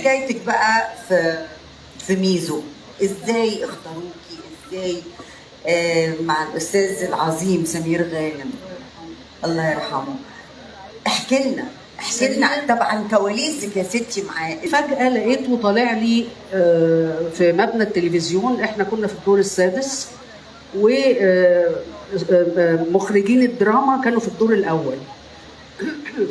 حكايتك بقى في ميزو؟ ازاي اختاروكي؟ ازاي مع الاستاذ العظيم سمير غانم الله يرحمه؟ احكي لنا طبعا كواليسك يا ستي معاه. فجأة لقيته طالع لي في مبنى التلفزيون، احنا كنا في الدور السادس، ومخرجين الدراما كانوا في الدور الأول.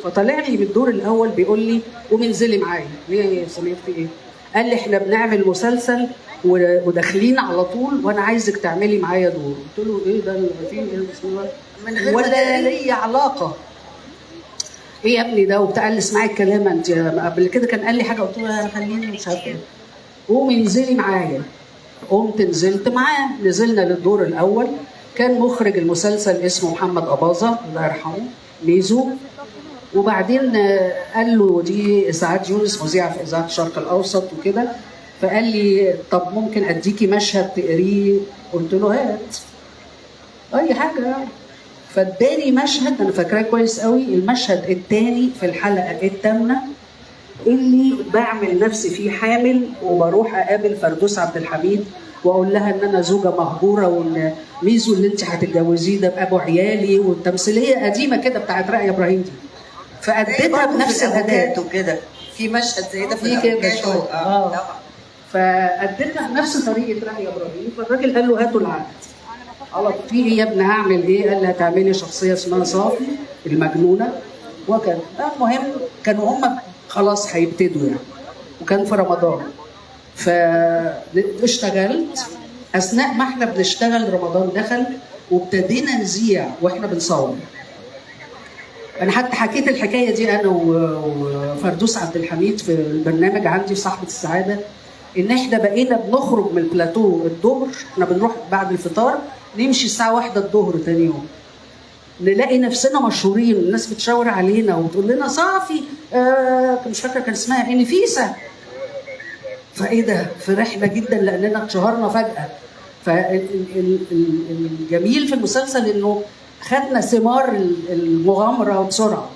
فطلع لي من الدور الأول بيقول لي قومي انزلي معايا. ليه يا سمير في ايه؟ قال لي احنا بنعمل مسلسل وداخلين على طول وانا عايزك تعملي معايا دور. قلت له ايه ده اللي فيه من غير ولا لي علاقة. ايه يا ابني ده وبتاع؟ قال لي اسمعي الكلام انت، قبل كده كان قال لي حاجه قلت له خليني مش عارفه ايه. قومي انزلي معايا. قمت نزلت معاه، نزلنا للدور الاول. كان مخرج المسلسل اسمه محمد أباظة الله يرحمه ميزو. وبعدين قال له دي اسعاد يونس مذيعه في اذاعه الشرق الاوسط وكده، فقال لي طب ممكن اديكي مشهد تقريه؟ قلت له هات اي حاجه يعني. فاداني مشهد انا فاكراه كويس قوي، المشهد الثاني في الحلقه الثامنه اللي بعمل نفسي فيه حامل وبروح اقابل فردوس عبد الحميد واقول لها ان انا زوجه مهجوره وان ميزو اللي انت هتتجوزيه ده بابو عيالي، والتمثيليه قديمه كده بتاعت رأي ابراهيم دي. فاديتها بنفس الاداء وكده في مشهد زي ده في كده طبعا. فاديتها بنفس طريقه رأي ابراهيم. فالراجل قال له هاتوا العقد. قال في ايه يا ابني هعمل ايه؟ قال لي هتعملي شخصيه اسمها صافي المجنونه وكان. المهم كانوا هم خلاص هيبتدوا يعني، وكان في رمضان. فاشتغلت اثناء ما احنا بنشتغل، رمضان دخل وابتدينا نذيع واحنا بنصور. انا حتى حكيت الحكايه دي انا وفردوس عبد الحميد في البرنامج عندي صاحبه السعاده، ان احنا بقينا بنخرج من البلاتو الظهر، احنا بنروح بعد الفطار نمشي الساعه 1 الظهر تاني يوم، نلاقي نفسنا مشهورين، الناس بتشاور علينا وتقول لنا صافي مش فاكره كان اسمها ايه، نفيسه. فايه ده؟ فرحنا جدا لاننا اتشهرنا فجاه. فالجميل في المسلسل انه خدنا ثمار المغامره بسرعه.